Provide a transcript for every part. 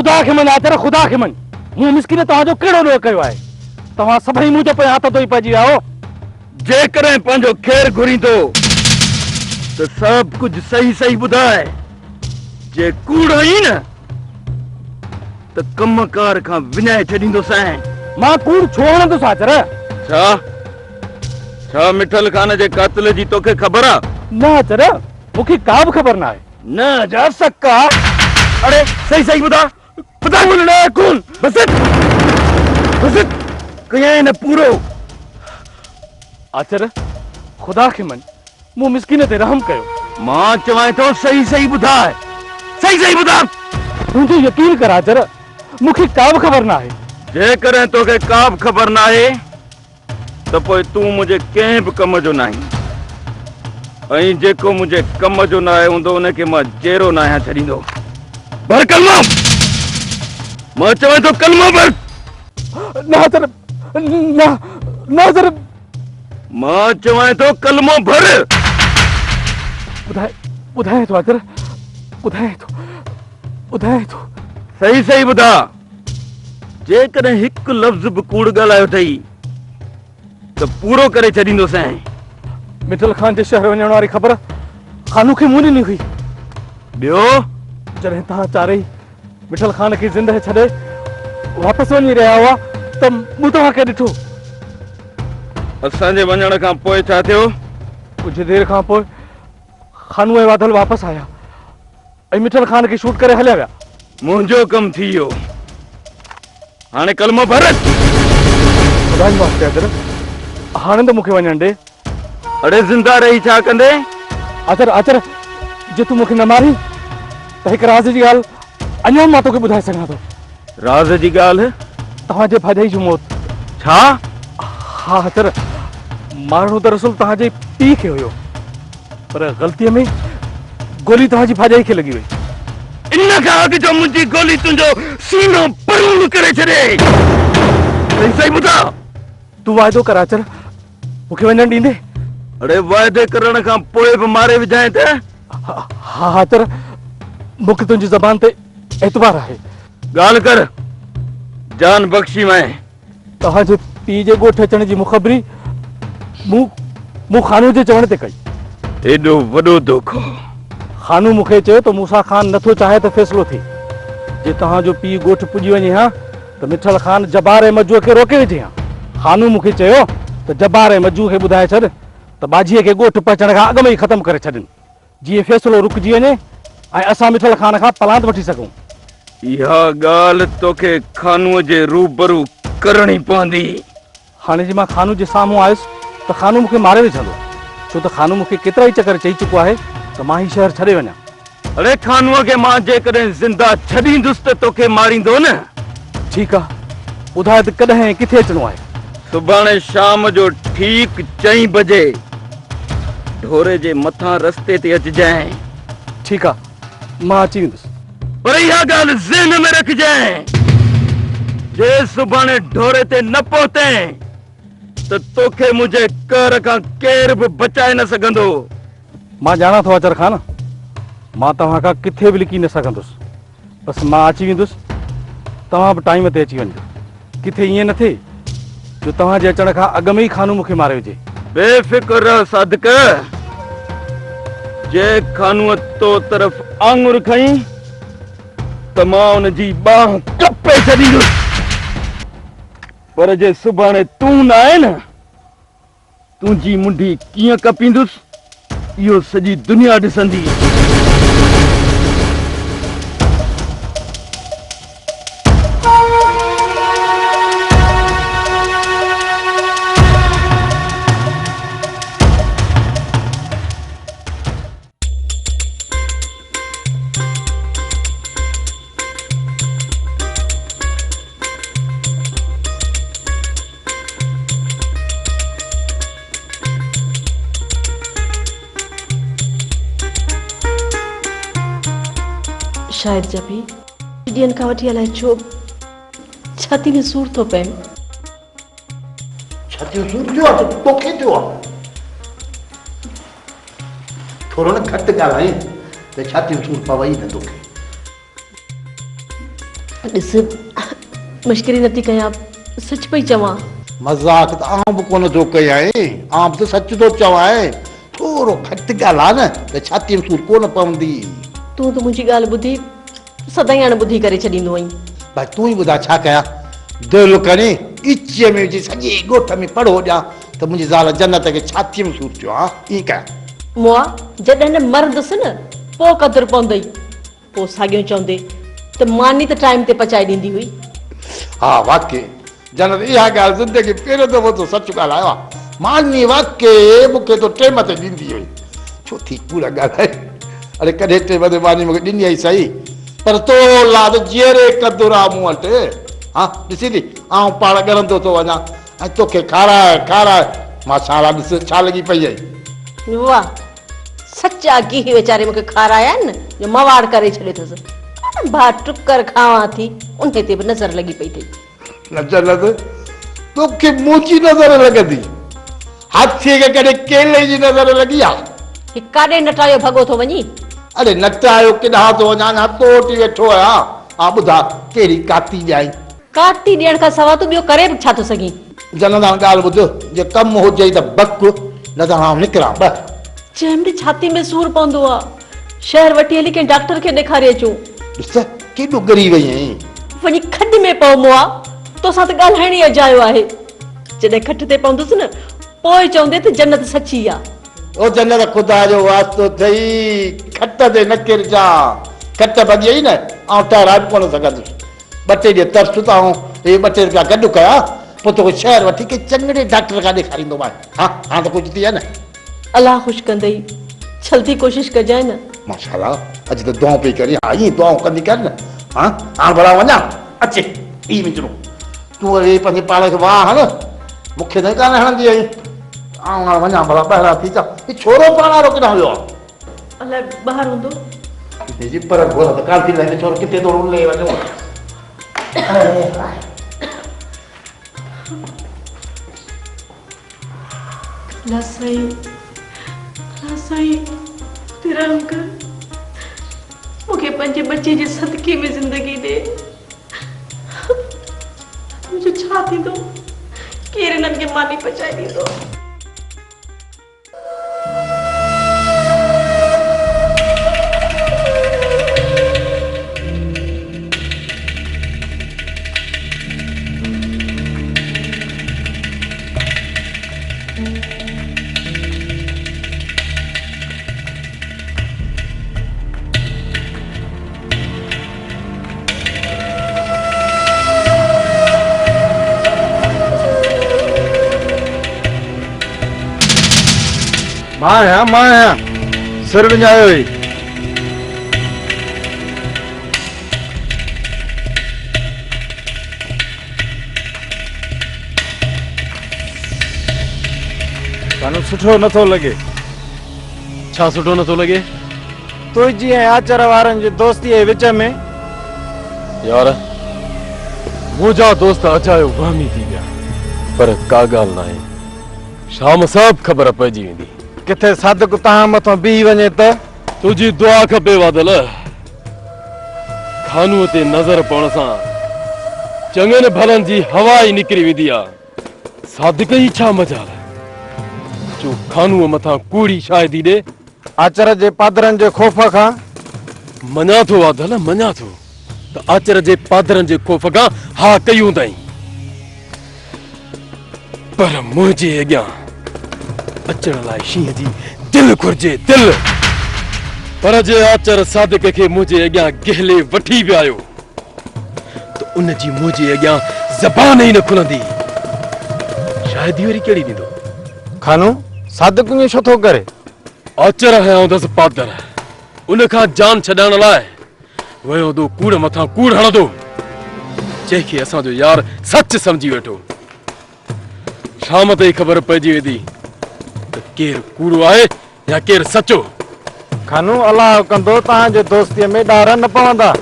खुदा के मन आचर खुदा के मन मु मिस्किन तव्हांजो कहिड़ो ॾोह कयो आहे तव्हां सभई मुंहिंजे पोयां हथ धोई पइजी विया हो जेकॾहिं पंहिंजो ख़ैरु घुरींदो तो सब कुछ सही सही ॿुधाए जे कूड़ आई न तो कमकार खां विञाए छॾींदोसांइ मां कूड़ छो हणंदुसि आचर छा छा मिठल खान जे कातिल जी तोखे ख़बर आ न आचर मूंखे का बि ख़बर न आहे न जा सक्का अरे सही सही ॿुधा ॿुधा बोलना है कौन बस कयां न पूरो आचर खुदा के मन मु मिस्किन ते रहम कयो मां चवां तो सही सही ॿुधाए सही ॿुधा मुंहिंजो यकीन कर आचर मूंखे का बि ख़बर न आहे जेकॾहिं तोखे का बि ख़बर न आहे त पोइ तूं मुंहिंजे कंहिं बि कम जो न आहीं ऐं जेको मुंहिंजे कम जो न आहे हूंदो उनखे मां जहिड़ो न आहियां छॾींदो भर कलमो मां चवां थो कलमो भर न आचर न आचर मां चवां थो कलमो भर ॿुधाए थो आचर ॿुधाए थो सही ॿुधा जेकॾहिं हिकु लफ़्ज़ बि कूड़ ॻाल्हायो अथई त पूरो करे छॾींदोसांइ मिठल खान जे शहर वञण वारी ख़बर खानू खे मूं ॾिनी हुई ॿियो जॾहिं तव्हां चारई मिठल खान खे ज़िंदह छॾे वापसि वञी रहिया हुआ त मूं तव्हांखे ॾिठो असांजे वञण खां पोइ छा थियो कुझु देरि खां पोइ खानू ऐं वाधल वापसि आया ऐं मिठल खान खे शूट करे हलिया विया मुंहिंजो कमु थी वियो हाणे कलमो भर हाणे त मूंखे वञण ॾे अड़े ज़िंदा रही छा कंदे आचर जे तूं मूंखे न मारी त हिकु राज़ जी ॻाल्हि अञा मां तोखे ॿुधाए सघां थो राज़ जी ॻाल्हि तव्हांजे भाॼाई जी मौत छा हा आचर मारणो दरअसल तव्हांजे पीउ खे हुयो पर ग़लतीअ में गोली तव्हांजी भाॼाई खे लॻी वई इन खां अॻु जो मुंहिंजी गोली तुंहिंजो सीनो परूल करे छॾे सही ॿुधा तूं वाइदो कर आचर मूंखे वञण ॾींदे अड़े वाइदे करण खां पोइ बि मारे विझाए त हा आचर मूंखे तुंहिंजी ज़बान ते एतबार आहे ॻाल्हि कर जान बख़्शी मैं तव्हांजे पीउ जे ॻोठ अचण जी मुख़बरी मूं खानू जे चवण ते कई एॾो वॾो धोखो खानू मूंखे चयो त मूसा खान नथो चाहे त फ़ैसिलो थिए जे तव्हांजो पीउ ॻोठ पुॼी वञे हा त मिठल खान जबार ऐं मजूअ खे रोके विझे हा खानू मूंखे चयो त जबार ऐं मजू खे ॿुधाए छॾ त बाजीअ खे ॻोठ पहुचण खां अॻु में ई ख़तमु करे छॾनि जीअं फ़ैसिलो रुकिजी वञे ऐं असां मिठल खान खां पलांत वठी सघूं इहा ॻाल्हि तोखे खानूअ जे रूबरू करणी पवंदी हाणे जे मां खानू जे साम्हूं आयुसि त खानू मूंखे मारे विझंदो छो त खानू मूंखे केतिरा ई चकर चई चुको आहे त मां ही शहर छॾे वञा अड़े खानूअ खे मां जेकॾहिं ज़िंदा छॾींदुसि त तोखे मारींदो न ठीकु आहे ॿुधाए त कॾहिं किथे अचिणो आहे सुभाणे शाम जो ठीक 4 बजे ढोरे जे मथां रस्ते ते अचिजांइ ठीकु आहे मां अची वेंदुसि पर इहा ॻाल्हि ज़हन में रखजांइ जे सुभाणे ढोरे ते न पहुते त तोखे मुंहिंजे कहर खां केर बि बचाए न सघंदो मां ॼाणा थो आचर खान मां तव्हां खां किथे बि लिकी न सघंदुसि बसि मां अची वेंदुसि तव्हां बि टाइम ते अची वञिजो किथे ईअं न थिए जो तव्हांजे अचण खां अॻु में ई खानू मूंखे मारे विझे बेफ़िक्र रह सादिक जे खानूअ तो तरफ़ आङुर खई त मां उन जी बाह कपे छॾींदुसि पर जे सुभाणे तूं न आहे न तुंहिंजी मुंडी कीअं कपींदुसि इहो सॼी दुनिया ॾिसंदी शायद जब भी ॾींहंनि खां वठी अलाए छो छाती में सूर थो पए छाती में सूर थियो आहे त तोखे थियो आहे थोरो न घटि ॻाल्हाए त छाती में सूर पवई न तोखे ॾिस मश्करी नथी कयां, सच पई चवां। मजाक तो आम भी कोन थो कयां, आम तो सच तो चवां। थोरो घटि ॻाल्हि न त छाती में सूर कोन पवंदी। तूं त मुंहिंजी ॻाल्हि ॿुधी सदाईं हाणे ॿुधी करे छॾींदो आहीं। भाई तू ही ॿुधा छा कयां? दिलि करे इचीअ में विझी सॼे ॻोठ में पढ़ो ॾियां त मुंहिंजी ज़ाल जन्नत खे छातीअ में सूर थियो आहे। ईअं कयां? मुआ जॾहिं न मरंदुसि न पोइ क़दुरु पवंदई। पोइ साॻियो चवंदे त मानी त टाइम ते पचाए ॾींदी हुई। हा वाकई जन्नत इहा ॻाल्हि ज़िंदगी पहिरियों दफ़ो तो सच ॻाल्हायो आहे। मानी वाकई मूंखे तो टेम ते ॾींदी हुई। छो थी कूड़ ॻाल्हाए? अरे कॾहिं टेम ते मानी मूंखे ॾिनी आई सही, पर तो लाद जहिड़े क़दुरु आहे मूं वटि। हा ॾिसी थी आउं पाण ॻणंदो थो वञा ऐं तोखे खाराए खाराए माशाला ॾिस छा लॻी पई आई। वाह सचा गिह वीचारे मूंखे खाराया आहिनि न जो मवाड़ करे छॾियो अथसि। भा टुकर खावां थी उन ते बि नज़र लॻी पई अथई। नज़र लॻ तोखे मुंहिंजी नज़र लॻंदी? हाथीअ खे कॾहिं केले जी नज़र लॻी आहे? ही काॾे नटायो भॻो थो वञी? अरे नटायो किॾां थो वञा? अञा तोटी वेठो आहियां। हा ॿुधा कहिड़ी काती ॾियाई? काटी ॾियण खां सवाइ तूं ॿियो करे बि छा थो सघीं? जनत हाणे ॻाल्हि ॿुध, जे कमु हुजे त बक न त हाणे निकिरां ॿ। जंहिं छाती में सूर पवंदो आहे शहर वठी हली कंहिं डॉक्टर खे ॾेखारे अचूं। ॾिस केॾो ॻरी वई आहीं। वञी खॾ में पओ मुआ, तोसां त ॻाल्हाइण ई अजायो आहे। जॾहिं खट ते पवंदुसि न पोइ चवंदे त जन्नत सची आहे। ओ जन्नत ख़ुदा जो वास्तो अथई, खट ते न किरजा। खट भॼी न ऐं टहराए बि कोन सघंदुसि। 2-3 ॾींहं तरसु त हे 2-3 रुपया गॾु कया पोइ तोखे शहर वठी के चङड़े डॉक्टर खां ॾेखारींदोमांइ। हा हाणे त कुझु थी आहे न? अलाह ख़ुशि कंदई, जल्दी कोशिशि कजांइ न। माशाला अॼु त दुआऊं पई करी। हा ईअं दुआऊं कंदी कर न। हा हाणे भला वञा अचे ई मिंचरो तूं वरी पंहिंजे पाण खे वाह हल, मूंखे न कान हणंदी आई। आउं हाणे वञा भला ॿाहिरां थी अचां। ही छोरो पाण वारो किथां वियो आहे? अलाए ॿाहिरि हूंदो। जी पर घोर त कान थी लहे छोरो किथे थो ले वञो। साईं तेरा अंकल मूंखे पंहिंजे बच्चे जे सदके में ज़िंदगी ॾे। मुंहिंजो छा थींदो? केरु हिननि खे मानी पचाए ॾींदो? मां आहियां सिर विञायो हुई। कानू सुठो नथो लॻे। छा सुठो नथो लॻे? तुंहिंजी ऐं आचर वारनि जी दोस्तीअ जे विच में यार मुंहिंजा दोस्त अचायो वहमी थी विया, पर का ॻाल्हि न आहे। शाम सभु ख़बर पइजी वेंदी। किथे सादिक तव्हां मथां बीह वञे त? तुंहिंजी दुआ खपे वादल। खानूअ ते नज़र पवण सां चङनि भलनि जी हवा ई निकिरी वेंदी आहे। सादिक ई छा मजाल जो खानूअ मथां कूड़ी शायदी ॾे। आचर जे पादरनि जे ख़ौफ़ खां मञा थो वादल, मञा थो त आचर जे पादरनि जे ख़ौफ़ खां हा कयूं ताईं, पर मुंहिंजे अॻियां अचण लाइ शींहं जी दिलि घुर्जे, दिलि। पर जे आचर सादिक खे मुंहिंजे अॻियां गहले वठी वियो आयो त उन जी मुंहिंजे अॻियां ज़बान ई न खुलंदी। शायदि वरी कहिड़ी ॾींदो? खानू सादिक ईअं छो थो करे? आचर हयांदसि पादर, उन खां जान छॾाइण लाइ वियो तो कूड़ मथां कूड़ हणंदो, जंहिंखे असांजो यार सच सम्झी वेठो। शाम ताईं ख़बर पइजी वेंदी त केरु कूड़ो आहे या केरु सचो। खानू अलाह कंदो तव्हांजे दोस्तीअ में ॾार न पवंदा।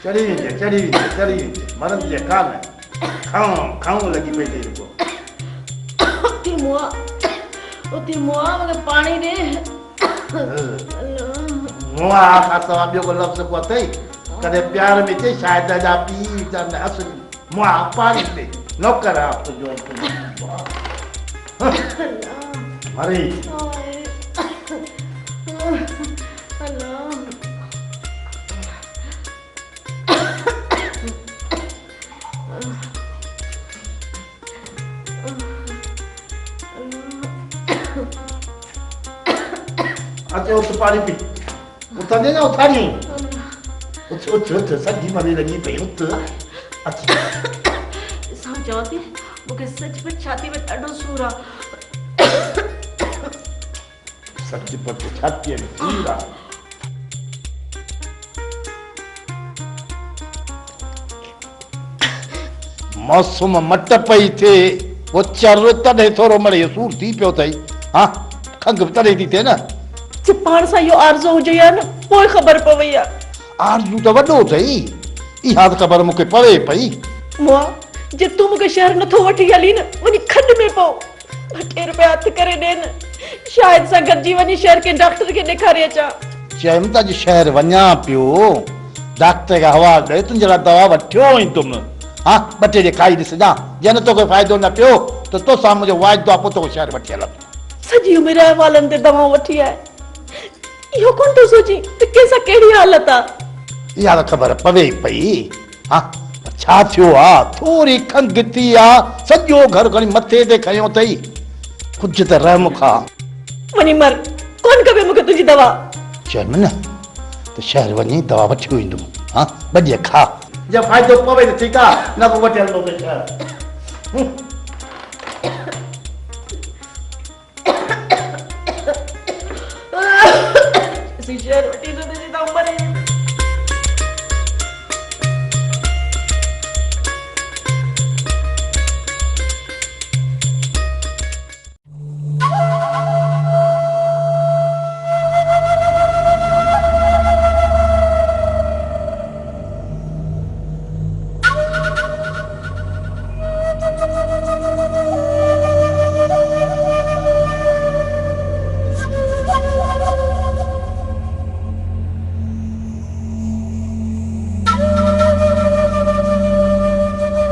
चढ़ी मरन जे कान खाऊं लगी पई थी रुको मुआ मूंखे पाणी ॾे मुआ खां सवाइ ॿियो को लफ़्ज़ को अथई कॾहिं प्यार में चई शायदि जा पी जा असली मुआ पाणी ॾे नौकर आहे तुंहिंजो अरे अच्छा उठ पानी पी उठ दे ना उठानी उठ सजी मरी लगी पई उठ अच्छा सां चवां थी मूंखे सचमुच छाती में ॾाढो सूर आहे सचमुच छाती में सूर आहे मौसम मट पई थे वो चर तॾहिं थोरो मरे सूर थी पियो अथई हा खंघ बि तॾहिं थी थिए न जे पाण सां इहो आरज़ो हुजे या न पोइ ख़बर पवई आहे आरज़ू त वॾो अथई इहा त ख़बर मूंखे पवे पई मुआ जे तूं मूंखे शहर नथो वठी हली न वञी खॾ में पओ 2 रुपया हथ करे ॾे न शायदि सां गॾिजी वञी शहर के डॉक्टर खे ॾेखारे अचां चयमि त अॼु शहर वञा पियो डॉक्टर खे हवा ॾे तुंहिंजे लाइ दवा वठियो ईंदुमि हा 2 टे खाई ॾिसजां जंहिं तोखे फ़ाइदो न पियो त तोसां मुंहिंजो वाइदो आहे पोइ तोखे शहर वठी हलंदुमि सॼी उमिरि अहिवालनि ते दवाऊं वठी आहे इहो कोन थो सोची त कंहिंसां कहिड़ी हालत आहे इहा त ख़बर पवे पई हा छा थियो आहे थोरी खंघ थी आहे सॼो घर खणी मथे ते खयो अथई कुझु त रहम खां वञी मर कोन खपे मूंखे तुंहिंजी दवा चयमि न त शहर वञी दवा वठी ईंदुमि हा 2 ॾींहं खा जब फ़ाइदो पवे त ठीकु आहे न पोइ वठी हलंदो शहर शहर वठी ईंदो तुंहिंजी दवा मरे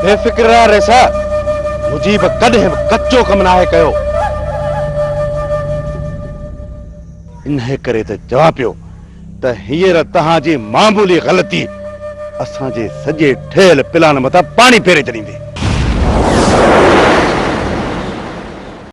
बेफिक्र रह रेसा मुजीब कॾहिं बि कच्चो कमु नाहे कयो इन्हे करे त चवां पियो त हींअर तव्हांजी मामूली ग़लती असांजे सॼे ठहियल प्लान मथां पाणी फेरे छॾींदी